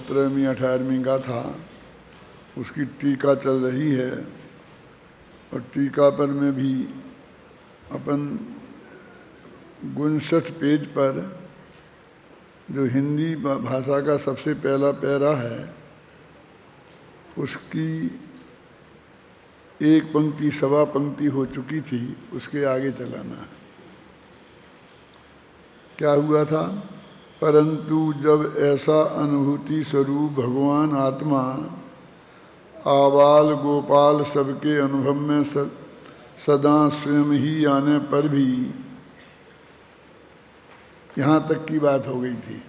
17वीं 18वीं गाथा उसकी टीका चल रही है और टीका पर में भी अपन 59 पेज पर जो हिंदी भाषा का सबसे पहला पैरा है उसकी एक पंक्ति सवा पंक्ति हो चुकी थी, उसके आगे चलाना है। क्या हुआ था? परंतु जब ऐसा अनुभूति स्वरूप भगवान आत्मा आबाल गोपाल सबके अनुभव में सदा स्वयं ही आने पर भी, यहाँ तक की बात हो गई थी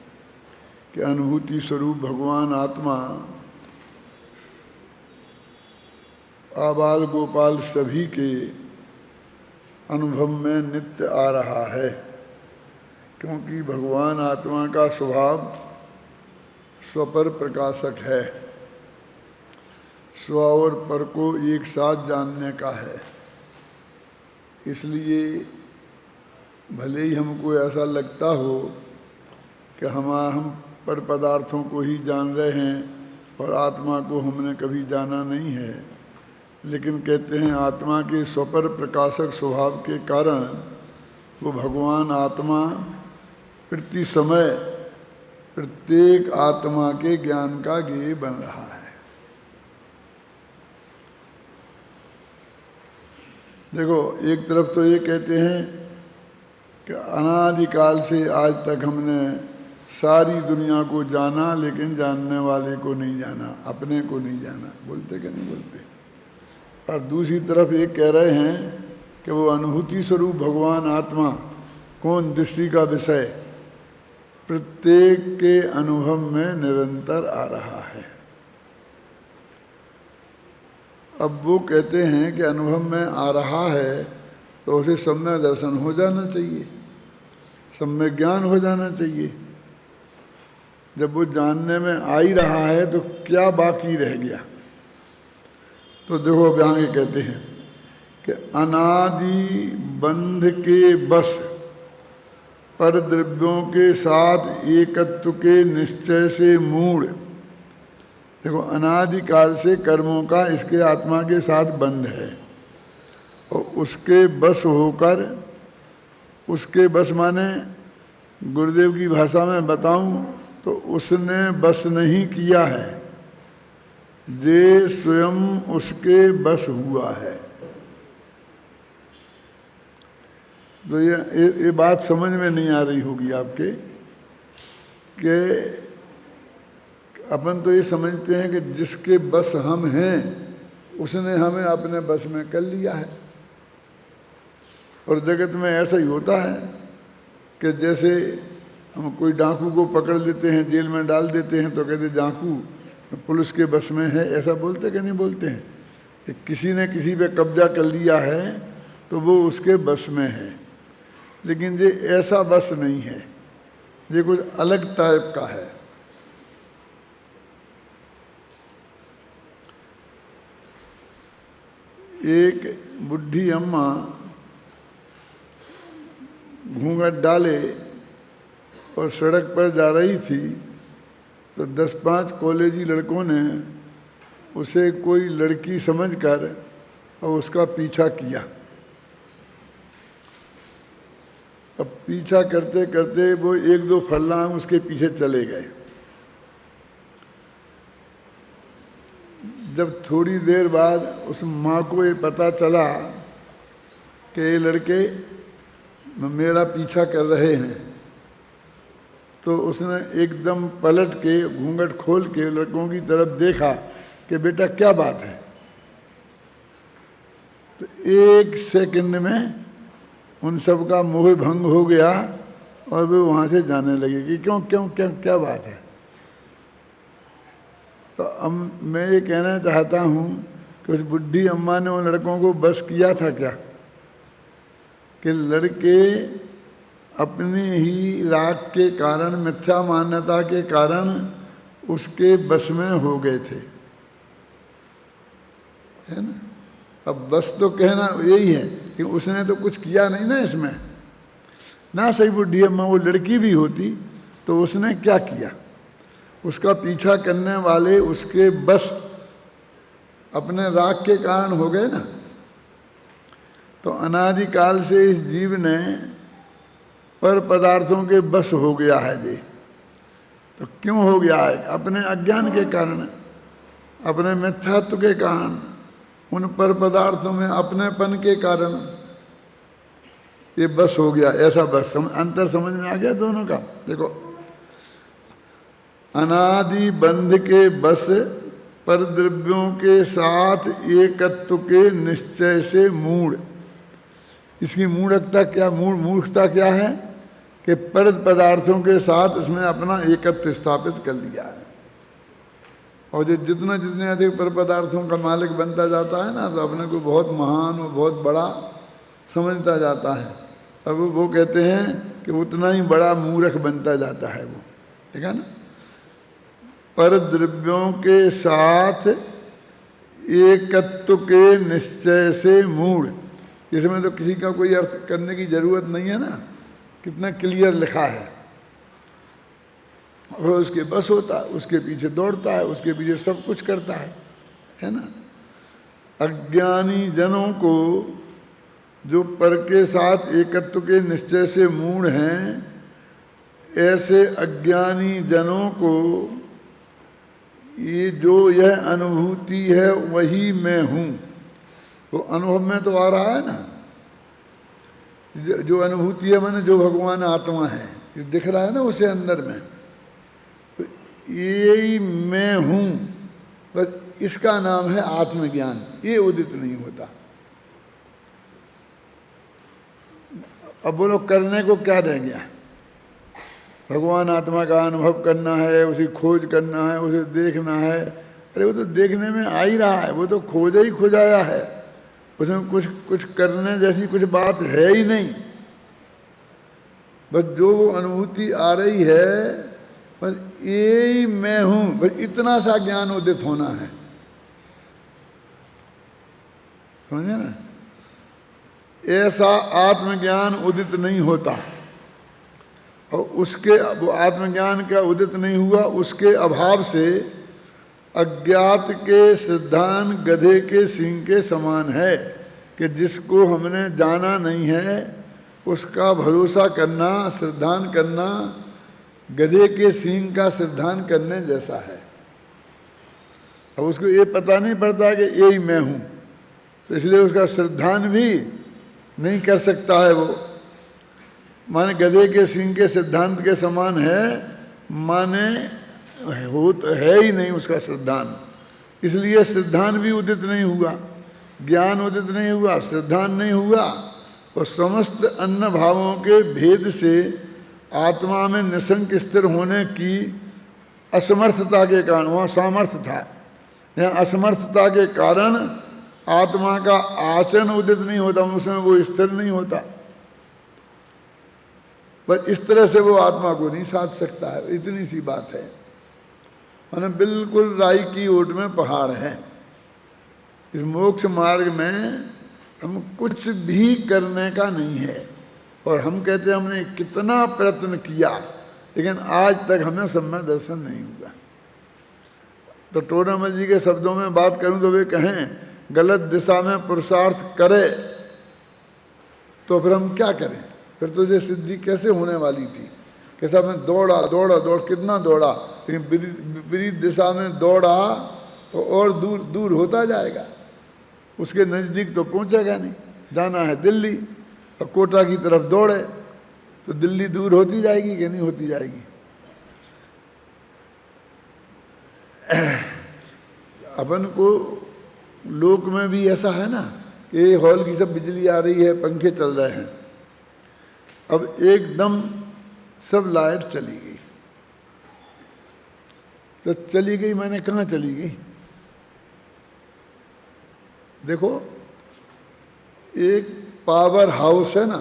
कि अनुभूति स्वरूप भगवान आत्मा आबाल गोपाल सभी के अनुभव में नित्य आ रहा है, क्योंकि भगवान आत्मा का स्वभाव स्वपर प्रकाशक है, स्व और पर को एक साथ जानने का है। इसलिए भले ही हमको ऐसा लगता हो कि हम पर पदार्थों को ही जान रहे हैं और आत्मा को हमने कभी जाना नहीं है, लेकिन कहते हैं आत्मा के स्वपर प्रकाशक स्वभाव के कारण वो भगवान आत्मा प्रति समय प्रत्येक आत्मा के ज्ञान का ज्ञेय बन रहा है। देखो, एक तरफ तो ये कहते हैं कि अनादिकाल से आज तक हमने सारी दुनिया को जाना, लेकिन जानने वाले को नहीं जाना, अपने को नहीं जाना। बोलते कि नहीं बोलते? और दूसरी तरफ ये कह रहे हैं कि वो अनुभूति स्वरूप भगवान आत्मा कौन दृष्टि का विषय प्रत्येक के अनुभव में निरंतर आ रहा है। अब वो कहते हैं कि अनुभव में आ रहा है तो उसे सम्यक दर्शन हो जाना चाहिए, सम्यक ज्ञान हो जाना चाहिए। जब वो जानने में आ ही रहा है तो क्या बाकी रह गया? तो देखो अब यहाँ कहते हैं कि अनादि बंध के बस पर द्रव्यों के साथ एकत्व के निश्चय से मूढ़। देखो, अनादिकाल से कर्मों का इसके आत्मा के साथ बंध है और उसके बस होकर, उसके बस माने गुरुदेव की भाषा में बताऊं तो उसने बस नहीं किया है, जे स्वयं उसके बस हुआ है। तो ये बात समझ में नहीं आ रही होगी आपके कि अपन तो ये समझते हैं कि जिसके बस हम हैं उसने हमें अपने बस में कर लिया है। और जगत में ऐसा ही होता है कि जैसे हम कोई डाकू को पकड़ लेते हैं, जेल में डाल देते हैं तो कहते डाकू पुलिस के बस में है। ऐसा बोलते कि नहीं बोलते हैं कि किसी ने किसी पे कब्जा कर लिया है तो वो उसके बस में है। लेकिन ये ऐसा बस नहीं है, ये कुछ अलग टाइप का है। एक बुढ़ी अम्मा घूंघट डाले और सड़क पर जा रही थी तो 10-5 कॉलेजी लड़कों ने उसे कोई लड़की समझकर और उसका पीछा किया। अब पीछा करते करते वो 1-2 फर्लांग उसके पीछे चले गए। जब थोड़ी देर बाद उस माँ को ये पता चला कि ये लड़के मेरा पीछा कर रहे हैं, तो उसने एकदम पलट के घूंघट खोल के लड़कों की तरफ देखा कि बेटा क्या बात है। तो 1 सेकंड में उन सब का मोह भंग हो गया और वे वहाँ से जाने लगे कि क्यों क्यों क्या क्या बात है। तो अब मैं ये कहना चाहता हूँ कि उस बुढ़ी अम्मा ने उन लड़कों को बस किया था क्या? कि लड़के अपनी ही राग के कारण, मिथ्या मान्यता के कारण उसके बस में हो गए थे, है ना। अब बस तो कहना यही है कि उसने तो कुछ किया नहीं ना इसमें। ना सही बुढ़ी अम्मा वो लड़की भी होती तो उसने क्या किया? उसका पीछा करने वाले उसके बस अपने राग के कारण हो गए ना। तो अनादिकाल से इस जीव ने पर पदार्थों के बस हो गया है जी। तो क्यों हो गया है? अपने अज्ञान के कारण, अपने मिथ्यात्व के कारण, उन पर पदार्थों में अपनेपन के कारण ये बस हो गया। ऐसा बस अंतर समझ में आ गया दोनों का। देखो, अनादि बंध के बस पर द्रव्यों के साथ एकत्व के निश्चय से मूढ़। इसकी मूढ़ता क्या, मूर्खता क्या है कि पर पदार्थों के साथ इसने अपना एकत्व स्थापित कर लिया है। और जो जितने अधिक पर पदार्थों का मालिक बनता जाता है ना, तो अपने को बहुत महान और बहुत बड़ा समझता जाता है। अब वो कहते हैं कि उतना ही बड़ा मूर्ख बनता जाता है वो, ठीक है ना। पर द्रव्यों के साथ एकत्व के निश्चय से मूढ़, इसमें तो किसी का कोई अर्थ करने की जरूरत नहीं है ना, कितना क्लियर लिखा है। और उसके बस होता है, उसके पीछे दौड़ता है, उसके पीछे सब कुछ करता है ना। अज्ञानी जनों को जो पर के साथ एकत्व के निश्चय से मूढ़ हैं, ऐसे अज्ञानी जनों को ये जो यह अनुभूति है वही मैं हूँ, वो अनुभव में तो आ रहा है ना। जो अनुभूति है माने जो भगवान आत्मा है, ये दिख रहा है ना उसे अंदर में, तो यही मैं हूँ। बस इसका नाम है आत्मज्ञान। ये उदित नहीं होता। अब बोलो करने को क्या रह गया? भगवान आत्मा का अनुभव करना है, उसे खोज करना है, उसे देखना है। अरे वो तो देखने में आ ही रहा है, वो तो खोज ही खोजाया है, उसमें कुछ करने जैसी कुछ बात है ही नहीं। बस जो वो अनुभूति आ रही है, बस यही मैं हूँ, बस इतना सा ज्ञान उदित होना है। समझे ना? ऐसा आत्मज्ञान उदित नहीं होता। और उसके वो आत्मज्ञान का उदित नहीं हुआ, उसके अभाव से अज्ञात के सिद्धांत गधे के सींग के समान है कि जिसको हमने जाना नहीं है उसका भरोसा करना, सिद्धांत करना गधे के सींग का सिद्धांत करने जैसा है। अब उसको ये पता नहीं पड़ता कि यही मैं हूँ, तो इसलिए उसका सिद्धांत भी नहीं कर सकता है। वो माने गधे के सींग के सिद्धांत के समान है, माने हो तो है ही नहीं उसका सिद्धांत। इसलिए सिद्धांत भी उदित नहीं हुआ, ज्ञान उदित नहीं हुआ, सिद्धांत नहीं हुआ। और समस्त अन्य भावों के भेद से आत्मा में निसंक स्थिर होने की असमर्थता के कारण, वहाँ सामर्थ्य था, यहाँ असमर्थता के कारण आत्मा का आचरण उदित नहीं होता, उसमें वो स्थिर नहीं होता। पर इस तरह से वो आत्मा को नहीं साध सकता है। इतनी सी बात है। माने बिल्कुल राई की ओट में पहाड़ है। इस मोक्ष मार्ग में हम कुछ भी करने का नहीं है। और हम कहते हैं हमने कितना प्रयत्न किया, लेकिन आज तक हमें सम्य दर्शन नहीं हुआ। तो टोडामल जी के शब्दों में बात करूं तो वे कहें गलत दिशा में पुरुषार्थ करे तो फिर हम क्या करें? फिर तो ये सिद्धि कैसे होने वाली थी? कैसा मैं दौड़ कितना दौड़ा, लेकिन विपरीत दिशा में दौड़ा तो और दूर होता जाएगा, उसके नज़दीक तो पहुंचेगा नहीं। जाना है दिल्ली और कोटा की तरफ दौड़े तो दिल्ली दूर होती जाएगी कि नहीं होती जाएगी? अपन को लोक में भी ऐसा है ना, ये हॉल की सब बिजली आ रही है, पंखे चल रहे हैं, अब एकदम सब लाइट चली गई। तो चली गई मैंने कहाँ चली गई? देखो, एक पावर हाउस है ना,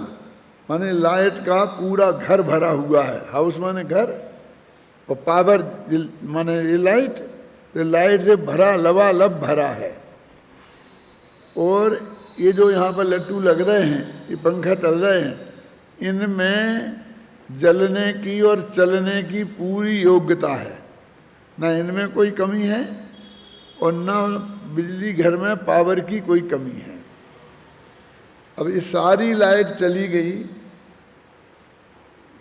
माने लाइट का पूरा घर भरा हुआ है। हाउस माने घर, और पावर माने ये लाइट, तो लाइट से भरा लबालब भरा है। और ये जो यहाँ पर लट्टू लग रहे हैं, ये पंखा चल रहे हैं, इनमें जलने की और चलने की पूरी योग्यता है। ना इनमें कोई कमी है और ना बिजली घर में पावर की कोई कमी है। अब ये सारी लाइट चली गई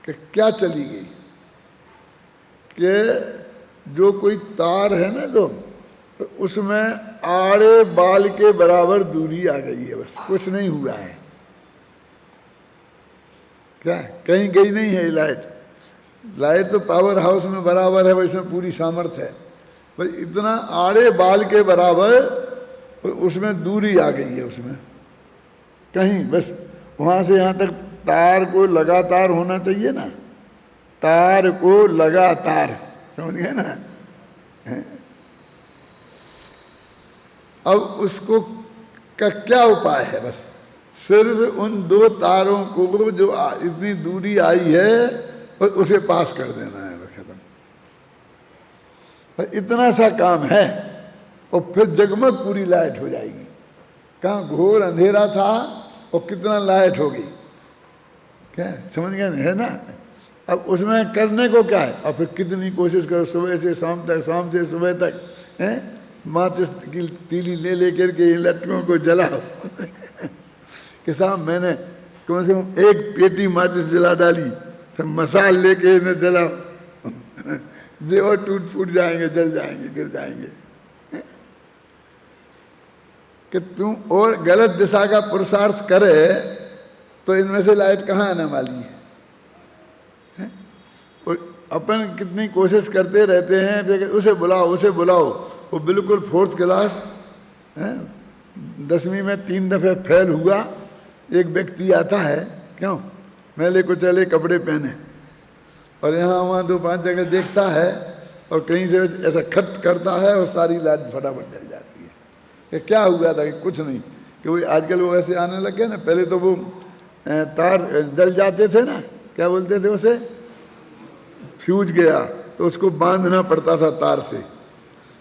कि क्या चली गई कि जो कोई तार है ना जो, तो उसमें आड़े बाल के बराबर दूरी आ गई है, बस कुछ नहीं हुआ है। क्या कहीं गई नहीं है ये लाइट? लाइट तो पावर हाउस में बराबर है, वैसे पूरी सामर्थ्य है, बस इतना आड़े बाल के बराबर उसमें दूरी आ गई है उसमें कहीं, बस वहाँ से यहाँ तक तार को लगातार होना चाहिए ना, तार को लगातार, समझ गए ना? अब उसको का क्या उपाय है? बस सिर्फ उन दो तारों को जो इतनी दूरी आई है और उसे पास कर देना है, बस खत्म। इतना सा काम है और फिर जगमग पूरी लाइट हो जाएगी। कहाँ घोर अंधेरा था और कितना लाइट हो गई, क्या समझ गए? है ना? अब उसमें करने को क्या है? और फिर कितनी कोशिश करो, सुबह से शाम तक, शाम से सुबह तक, हैं? माचिस की तीली ले लेकर के इन लट्टुओं को जलाओ कि साहब मैंने कम से कम एक पेटी माचिस जला डाली, फिर मसाल लेके इन्हें जलाओ देवर टूट फूट जाएंगे, जल जाएंगे, गिर जाएंगे। कि तुम और गलत दिशा का पुरुषार्थ करे तो इनमें से लाइट कहाँ आने वाली है? अपन कितनी कोशिश करते रहते हैं, उसे बुलाओ उसे बुलाओ, वो बिल्कुल फोर्थ क्लास, 10वीं में 3 दफे फेल हुआ। एक व्यक्ति आता है, क्यों मैले को चले कपड़े पहने, और यहाँ वहाँ 2-5 जगह देखता है और कहीं से ऐसा खट करता है और सारी लाइट फटाफट जल जाती है। कि क्या हुआ था? कि कुछ नहीं, कि वो आजकल वो ऐसे आने लग गए ना, पहले तो वो तार जल जाते थे ना, क्या बोलते थे उसे, फ्यूज गया तो उसको बांधना पड़ता था तार से।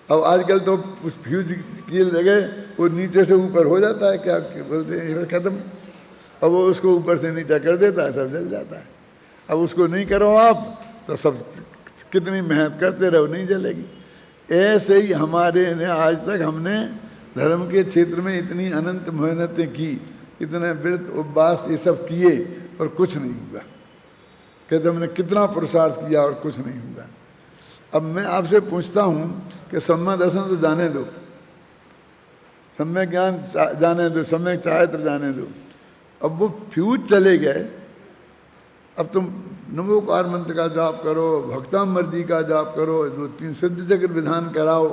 अब आजकल तो उस फ्यूज की जगह वो नीचे से ऊपर हो जाता है, क्या बोलते हैं, खत्म। अब वो उसको ऊपर से नीचा कर देता है, सब जल जाता है। अब उसको नहीं करो आप तो सब कितनी मेहनत करते रहो, नहीं जलेगी। ऐसे ही हमारे ने आज तक हमने धर्म के क्षेत्र में इतनी अनंत मेहनतें की, इतने व्रत उपवास ये सब किए और कुछ नहीं हुआ। कहते हमने कितना पुरुषार्थ किया और कुछ नहीं हुआ। अब मैं आपसे पूछता हूँ कि सम्यक दर्शन तो जाने दो, सम्यक ज्ञान जाने दो, सम्यक चारित्र जाने दो। अब वो फ्यूज चले गए, अब तुम नमोकार मंत्र का जाप करो, भक्तामृत जी का जाप करो, 2-3 सिद्ध चक्र विधान कराओ,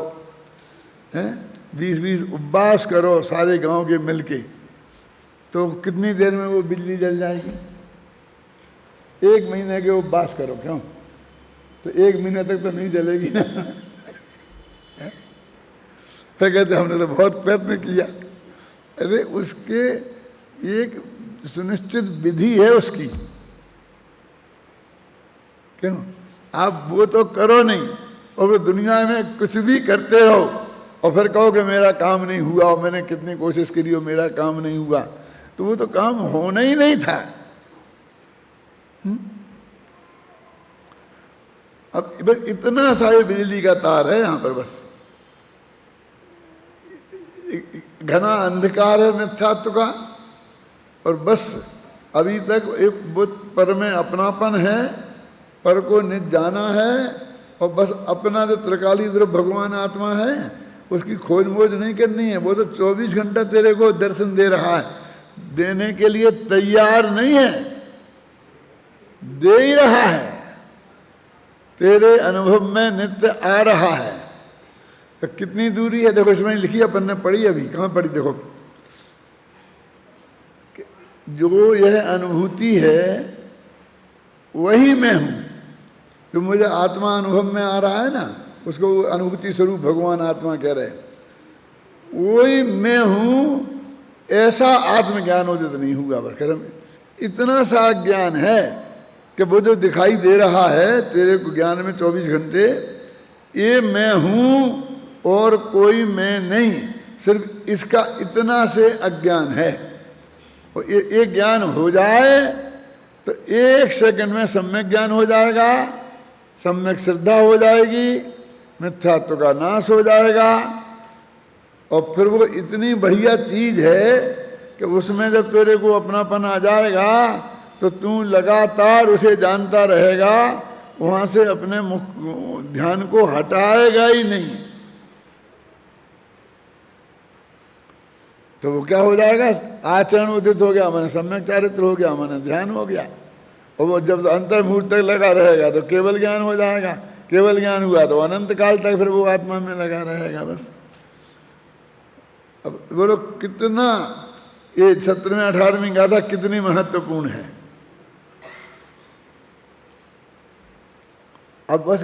हैं 20-20 उपवास करो सारे गांव के मिलके, तो कितनी देर में वो बिजली जल जाएगी? 1 महीने के उपवास करो, क्यों? तो 1 महीने तक तो नहीं जलेगी ना। फिर कहते हमने तो बहुत प्रयत्न किया। अरे उसके एक सुनिश्चित विधि है उसकी, क्यों? आप वो तो करो नहीं और वो दुनिया में कुछ भी करते रहो और फिर कहो कि मेरा काम नहीं हुआ और मैंने कितनी कोशिश करी और मेरा काम नहीं हुआ, तो वो तो काम होना ही नहीं था। अब बस इतना सा ये बिजली का तार है यहाँ पर, बस घना अंधकार है मिथ्यात्व का, और बस अभी तक एक बुद्ध पर में अपनापन है, पर को निज जाना है, और बस अपना जो त्रिकाली द्रव्य भगवान आत्मा है उसकी खोज मोज नहीं करनी है। वो तो 24 घंटा तेरे को दर्शन दे रहा है, देने के लिए तैयार नहीं है, दे ही रहा है, तेरे अनुभव में नित्य आ रहा है। तो कितनी दूरी है देखो, इसमें लिखी अपन ने पढ़ी, अभी कहाँ पढ़ी देखो, जो यह अनुभूति है वही मैं हूं, जो मुझे आत्मा अनुभव में आ रहा है ना, उसको अनुभूति स्वरूप भगवान आत्मा कह रहे हैं, वही मैं हूं। ऐसा आत्मज्ञान हो तो नहीं हुआ, बस इतना सा ज्ञान है कि वो जो दिखाई दे रहा है तेरे को ज्ञान में 24 घंटे, ये मैं हूं और कोई मैं नहीं, सिर्फ इसका इतना से अज्ञान है। और ये ज्ञान हो जाए तो 1 सेकंड में सम्यक ज्ञान हो जाएगा, सम्यक श्रद्धा हो जाएगी, मिथ्यात्व का नाश हो जाएगा। और फिर वो इतनी बढ़िया चीज है कि उसमें जब तेरे को अपनापन आ जाएगा तो तू लगातार उसे जानता रहेगा, वहां से अपने मुख ध्यान को हटाएगा ही नहीं। तो वो क्या हो जाएगा, आचरण उदित हो गया, माने सम्यक चारित्र हो गया, माने ध्यान हो गया। और वो जब अंतर्मुहूर्त तक लगा रहेगा तो केवल ज्ञान हो जाएगा। केवल ज्ञान हुआ तो अनंत काल तक फिर वो आत्मा में लगा रहेगा बस। अब बोलो कितना ये 17वें 18वीं गाथा कितनी महत्वपूर्ण है। अब बस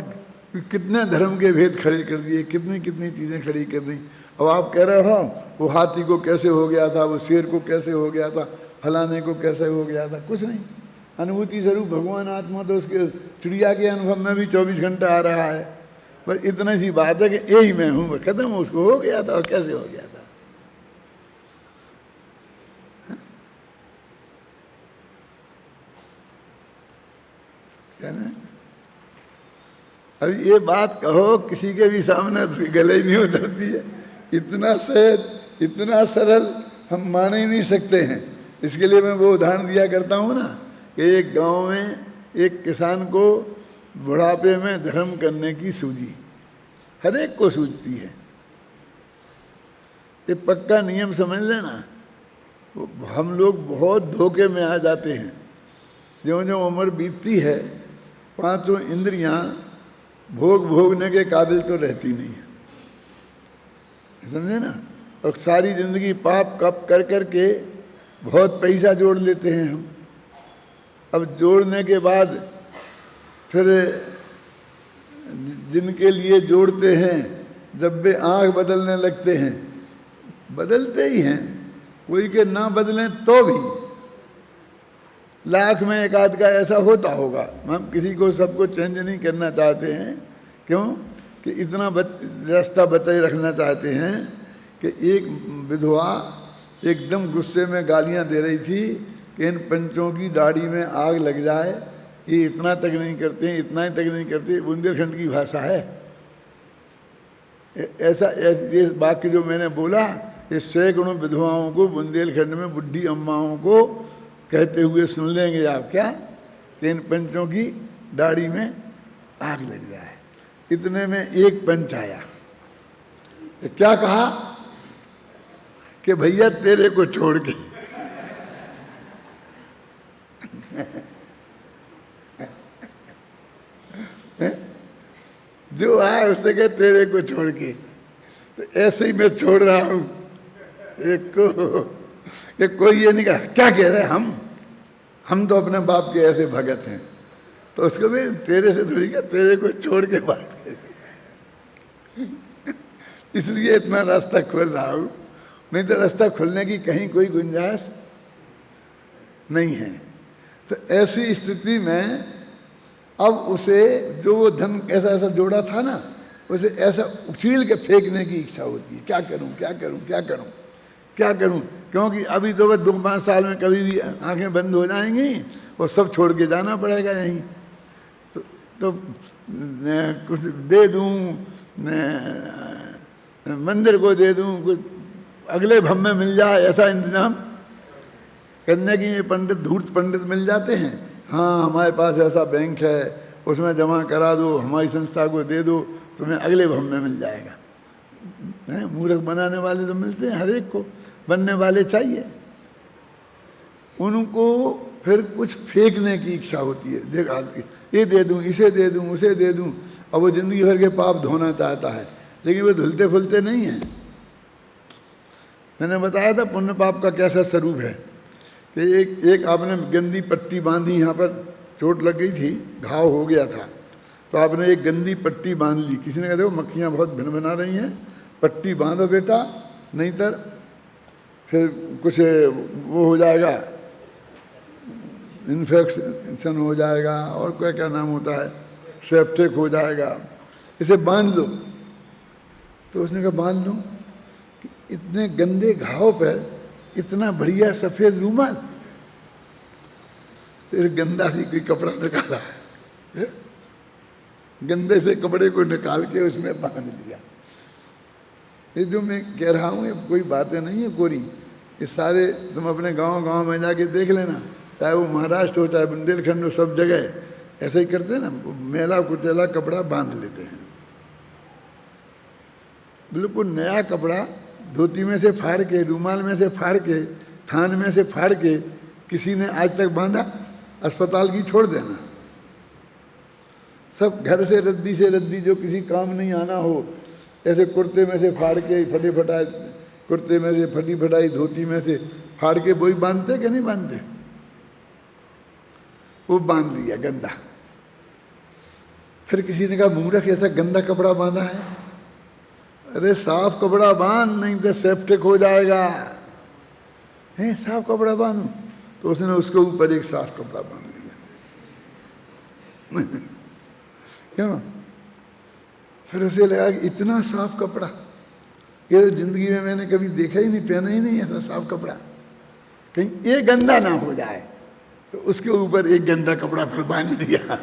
कितने धर्म के भेद खड़े कर दिए, कितनी कितनी चीजें खड़ी कर दी। अब आप कह रहे हो वो हाथी को कैसे हो गया था, वो शेर को कैसे हो गया था, फलाने को कैसे हो गया था, कुछ नहीं। अनुभूति स्वरूप भगवान आत्मा तो उसके चिड़िया के अनुभव में भी 24 घंटा आ रहा है। बस इतनी सी बात है कि यही मैं हूं, खत्म, उसको हो गया था और कैसे हो गया था। अब ये बात कहो किसी के भी सामने तो गले ही नहीं उतरती है। इतना सहज, इतना सरल हम मान ही नहीं सकते हैं। इसके लिए मैं वो उदाहरण दिया करता हूँ ना कि एक गांव में एक किसान को बुढ़ापे में धर्म करने की सूझी, हर एक को सूझती है, ये पक्का नियम समझ लेना। हम लोग बहुत धोखे में आ जाते हैं। ज्यों ज्यों उम्र बीतती है, पांचों इंद्रियां भोग भोगने के काबिल तो रहती नहीं है, समझे ना। और सारी जिंदगी पाप कप कर करके बहुत पैसा जोड़ लेते हैं हम। अब जोड़ने के बाद फिर जिनके लिए जोड़ते हैं, जब वे आँख बदलने लगते हैं, बदलते ही हैं, कोई के ना बदलें तो भी लाख में एक आध का ऐसा होता होगा। हम किसी को सबको चेंज नहीं करना चाहते हैं, क्यों कि इतना रास्ता बचाए रखना चाहते हैं कि एक विधवा एकदम गुस्से में गालियां दे रही थी कि इन पंचों की दाढ़ी में आग लग जाए, ये इतना तक नहीं करते हैं, इतना ही तक नहीं करते। बुंदेलखंड की भाषा है। ऐसा ये वाक्य जो मैंने बोला, ये सैकड़ों विधवाओं को बुंदेलखंड में बुढ़ी अम्माओं को कहते हुए सुन लेंगे आप, क्या कि इन पंचों की दाढ़ी में आग लग जाए। इतने में एक पंच आया, क्या कहा कि भैया तेरे को छोड़ के जो आए उससे कहे तेरे को छोड़ के, तो ऐसे ही मैं छोड़ रहा हूं एक को। कि कोई ये नहीं कहा क्या कह रहे हम तो अपने बाप के ऐसे भगत हैं, तो उसको भी तेरे से थोड़ी क्या, तेरे को छोड़ के बात कर। इसलिए इतना रास्ता खोल रहा हूं, नहीं तो रास्ता खोलने की कहीं कोई गुंजाइश नहीं है। तो ऐसी स्थिति में अब उसे जो वो धन ऐसा ऐसा जोड़ा था ना, उसे ऐसा उछील के फेंकने की इच्छा होती है। क्या करूं क्या करूं क्या करूं क्या करूं, क्योंकि अभी तो वह 2-5 साल में कभी भी आंखें बंद हो जाएंगी और सब छोड़ के जाना पड़ेगा यहीं। तो कुछ दे दूं, मंदिर को दे दूं, कुछ अगले भव में मिल जाए, ऐसा इंतजाम करने की ये पंडित धूर्त पंडित मिल जाते हैं। हाँ हमारे पास ऐसा बैंक है, उसमें जमा करा दो, हमारी संस्था को दे दो, तुम्हें अगले भव में मिल जाएगा। मूर्ख बनाने वाले तो मिलते हैं, हर एक को बनने वाले चाहिए। उनको फिर कुछ फेंकने की इच्छा होती है, देखा ये दे दूं, इसे दे दूं, उसे दे दूं। अब वो जिंदगी भर के पाप धोना चाहता है, लेकिन वो धुलते फुलते नहीं है। मैंने बताया था पुण्य पाप का कैसा स्वरूप है कि एक आपने गंदी पट्टी बांधी, यहाँ पर चोट लग गई थी, घाव हो गया था, तो आपने एक गंदी पट्टी बांध ली। किसी ने कहा देखो मक्खियाँ बहुत भिन भिना रही हैं, पट्टी बांधो बेटा, नहीं तो फिर कुछ वो हो जाएगा, इन्फेक्शन हो जाएगा, और क्या क्या नाम होता है, सेप्टिक हो जाएगा, इसे बांध लो। तो उसने कहा बांध लो, इतने गंदे घाव पर इतना बढ़िया सफेद रूमाल, तो गंदा सी कोई कपड़ा निकाला है। गंदे से कपड़े को निकाल के उसमें बांध लिया। ये जो मैं कह रहा हूँ ये कोई बातें नहीं है कोरी, ये सारे तुम अपने गांव में जाके देख लेना, चाहे वो महाराष्ट्र हो चाहे बुंदेलखंड हो, सब जगह ऐसे ही करते हैं ना, मैला कुचैला कपड़ा बांध लेते हैं। बिल्कुल नया कपड़ा धोती में से फाड़ के, रूमाल में से फाड़ के, थान में से फाड़ के किसी ने आज तक बांधा? अस्पताल की छोड़ देना, सब घर से रद्दी जो किसी काम नहीं आना हो, ऐसे कुर्ते में से फाड़ के फटे फटाए, कुर्ते में से फटी फटाई धोती में से फाड़ के वही बांधते कि नहीं बांधते? वो बांध लिया गंदा। फिर किसी ने कहा मूर्ख ऐसा गंदा कपड़ा बांधा है। अरे साफ कपड़ा बांध, नहीं तो सेप्टिक हो जाएगा। है साफ कपड़ा बांधो, तो उसने उसके ऊपर एक साफ कपड़ा बांध लिया। क्यों? फिर उसे लगा कि इतना साफ कपड़ा, ये तो जिंदगी में मैंने कभी देखा ही नहीं, पहना ही नहीं ऐसा साफ कपड़ा, कहीं ये गंदा ना हो जाए, तो उसके ऊपर एक गंदा कपड़ा फिर बांध दिया।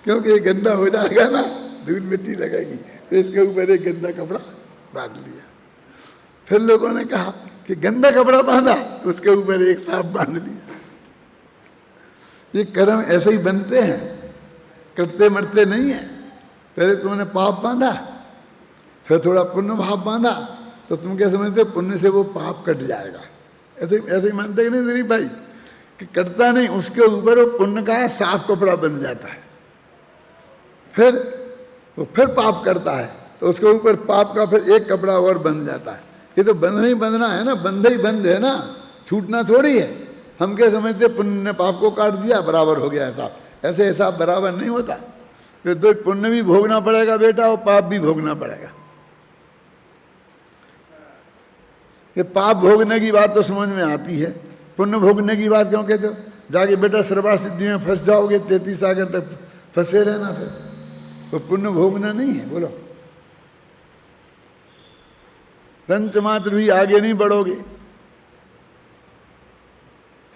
क्योंकि ये गंदा हो जाएगा ना, धूल मिट्टी लगेगी, तो इसके ऊपर एक गंदा कपड़ा बांध लिया। फिर लोगों ने कहा कि गंदा कपड़ा बांधा, उसके ऊपर एक साफ बांध लिया। ये कर्म ऐसे ही बनते हैं, कटते मरते नहीं है। पहले तुमने पाप बांधा, फिर थोड़ा पुण्य भाव बांधा, तो तुम क्या समझते हो पुण्य से वो पाप कट जाएगा? ऐसे ऐसे ही मानते कि नहीं दिलीप भाई, कि कटता नहीं, उसके ऊपर वो पुण्य का साफ कपड़ा बन जाता है। फिर वो फिर पाप करता है, तो उसके ऊपर पाप का फिर एक कपड़ा और बन जाता है। ये तो बंधना ही बंधना है ना, बंधे ही बंध है ना, छूटना थोड़ी है। हम क्या समझते पुण्य ने पाप को काट दिया, बराबर हो गया हिसाब। ऐसे हिसाब बराबर नहीं होता। फिर दो पुण्य भी भोगना पड़ेगा बेटा, और पाप भी भोगना पड़ेगा। ये पाप भोगने की बात तो समझ में आती है, पुण्य भोगने की बात क्यों कहते हो? जाके बेटा सर्वा सिद्धि में फंस जाओगे, 33 सागर तक फंसे रहना, फिर तो पुण्य भोगना नहीं है। बोलो, रंच मात्र भी आगे नहीं बढ़ोगे।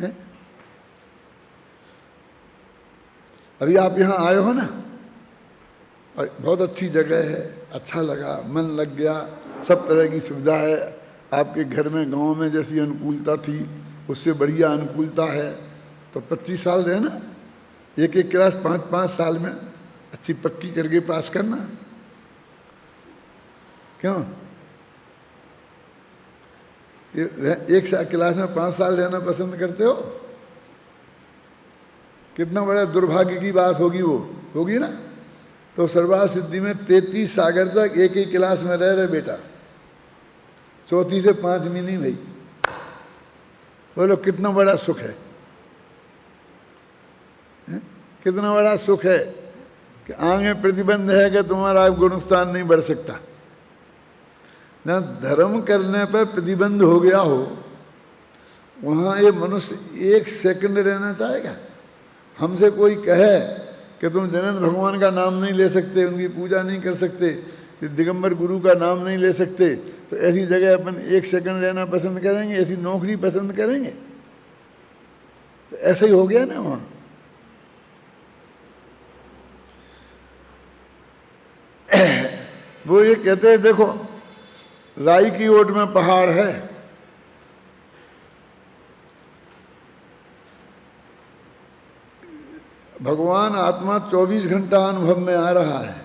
है? अभी आप यहां आए हो ना, बहुत अच्छी जगह है, अच्छा लगा, मन लग गया, सब तरह की सुविधा है। आपके घर में गांव में जैसी अनुकूलता थी उससे बढ़िया अनुकूलता है। तो 25 साल रहे ना, एक एक क्लास 5-5 साल में अच्छी पक्की करके पास करना। क्यों? एक क्लास में 5 साल रहना पसंद करते हो? कितना बड़ा दुर्भाग्य की बात होगी, वो होगी ना। तो सर्वा सिद्धि में 33 सागर तक एक ही क्लास में रह रहे बेटा, 4 से 5 नहीं भाई। बोलो कितना बड़ा सुख है, कितना बड़ा सुख है कि आगे प्रतिबंध है कि तुम्हारा गुणस्थान नहीं बढ़ सकता। ना धर्म करने पर प्रतिबंध हो गया हो, वहां ये मनुष्य 1 सेकंड रहना चाहेगा? हमसे कोई कहे कि तुम जैन भगवान का नाम नहीं ले सकते, उनकी पूजा नहीं कर सकते, दिगंबर गुरु का नाम नहीं ले सकते, तो ऐसी जगह अपन 1 सेकंड रहना पसंद करेंगे? ऐसी नौकरी पसंद करेंगे? तो ऐसा ही हो गया ना वहां। वो ये कहते हैं देखो, राई की ओट में पहाड़ है, भगवान आत्मा 24 घंटा अनुभव में आ रहा है,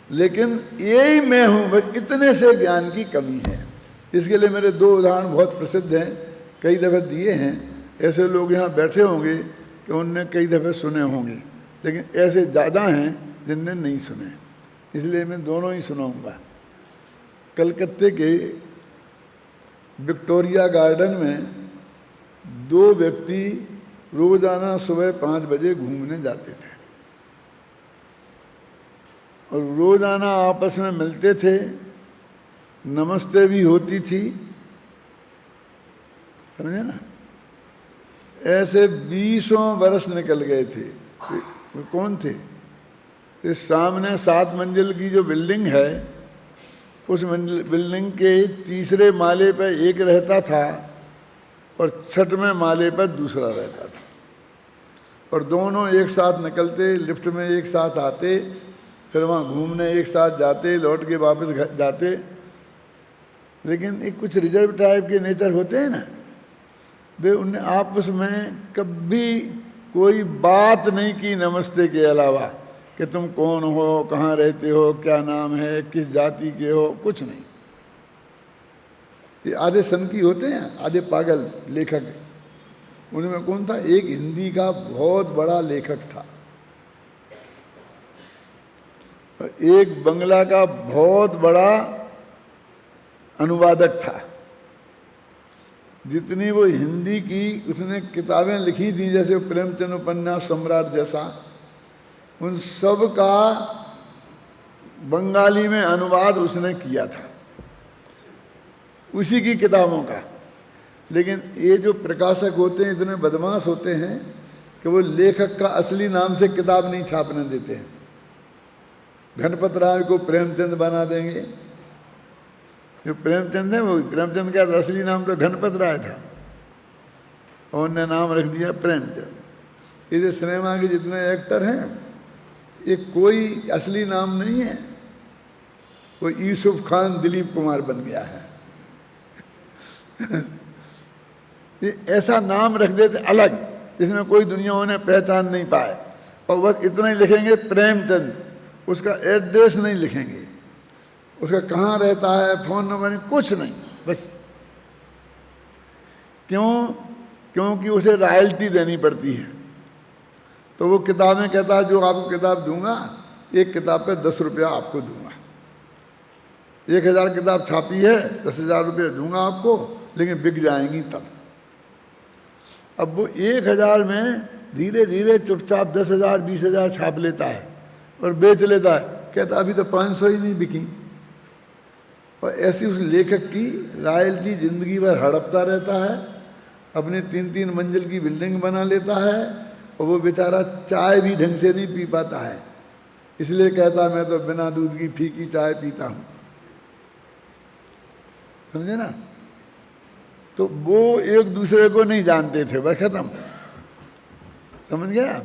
लेकिन यही मैं हूं, बस इतने से ज्ञान की कमी है। इसके लिए मेरे 2 उदाहरण बहुत प्रसिद्ध हैं, कई दफ़े दिए हैं। ऐसे लोग यहाँ बैठे होंगे कि उनने कई दफ़े सुने होंगे, लेकिन ऐसे ज़्यादा हैं जिनने नहीं सुने, इसलिए मैं दोनों ही सुनाऊंगा। कलकत्ते के विक्टोरिया गार्डन में 2 व्यक्ति रोजाना सुबह 5 बजे घूमने जाते थे और रोजाना आपस में मिलते थे, नमस्ते भी होती थी, समझे ना। ऐसे 20 बरस निकल गए थे। वो कौन थे? इस सामने 7 मंजिल की जो बिल्डिंग है, उस बिल्डिंग के 3रे माले पर एक रहता था और 6वें माले पर दूसरा रहता था। और दोनों एक साथ निकलते, लिफ्ट में एक साथ आते, फिर वहाँ घूमने एक साथ जाते, लौट के वापस घर जाते। लेकिन एक कुछ रिजर्व टाइप के नेचर होते हैं ना, वे उन्हें आपस में कभी कोई बात नहीं की नमस्ते के अलावा, कि तुम कौन हो, कहाँ रहते हो, क्या नाम है, किस जाति के हो, कुछ नहीं। ये आधे सनकी होते हैं, आधे पागल लेखक। उनमें कौन था? एक हिंदी का बहुत बड़ा लेखक था, एक बंगला का बहुत बड़ा अनुवादक था। जितनी वो हिंदी की उसने किताबें लिखी थी, जैसे प्रेमचंद उपन्यास सम्राट जैसा, उन सब का बंगाली में अनुवाद उसने किया था, उसी की किताबों का। लेकिन ये जो प्रकाशक होते हैं इतने बदमाश होते हैं कि वो लेखक का असली नाम से किताब नहीं छापने देते हैं। गणपत राय को प्रेमचंद बना देंगे। जो प्रेमचंद है, वो प्रेमचंद का असली नाम तो गणपत राय था, और उन्होंने नाम रख दिया प्रेमचंद। ये जो सिनेमा के जितने एक्टर हैं, ये कोई असली नाम नहीं है। वो यूसुफ खान दिलीप कुमार बन गया है। ये ऐसा नाम रख देते अलग, जिसमें कोई दुनिया उन्हें पहचान नहीं पाए, और बस इतना ही लिखेंगे प्रेमचंद, उसका एड्रेस नहीं लिखेंगे, उसका कहाँ रहता है, फोन नंबर नहीं, कुछ नहीं, बस। क्यों? क्योंकि उसे रॉयल्टी देनी पड़ती है। तो वो किताबें कहता है, जो आपको किताब दूंगा, एक किताब पे 10 रुपया आपको दूंगा। 1000 किताब छापी है, 10,000 रुपये दूंगा आपको, लेकिन बिक जाएंगी तब। अब वो 1000 में धीरे धीरे चुपचाप 10,000 20,000 छाप लेता है और बेच लेता है। कहता अभी तो 500 ही नहीं बिकी। और ऐसी उस लेखक की रॉयल्टी जिंदगी भर हड़पता रहता है, अपनी 3-3 मंजिल की बिल्डिंग बना लेता है, और वो बेचारा चाय भी ढंग से नहीं पी पाता है। इसलिए कहता मैं तो बिना दूध की फीकी चाय पीता हूँ। समझे ना? तो वो एक दूसरे को नहीं जानते थे, बस खत्म। समझ गया?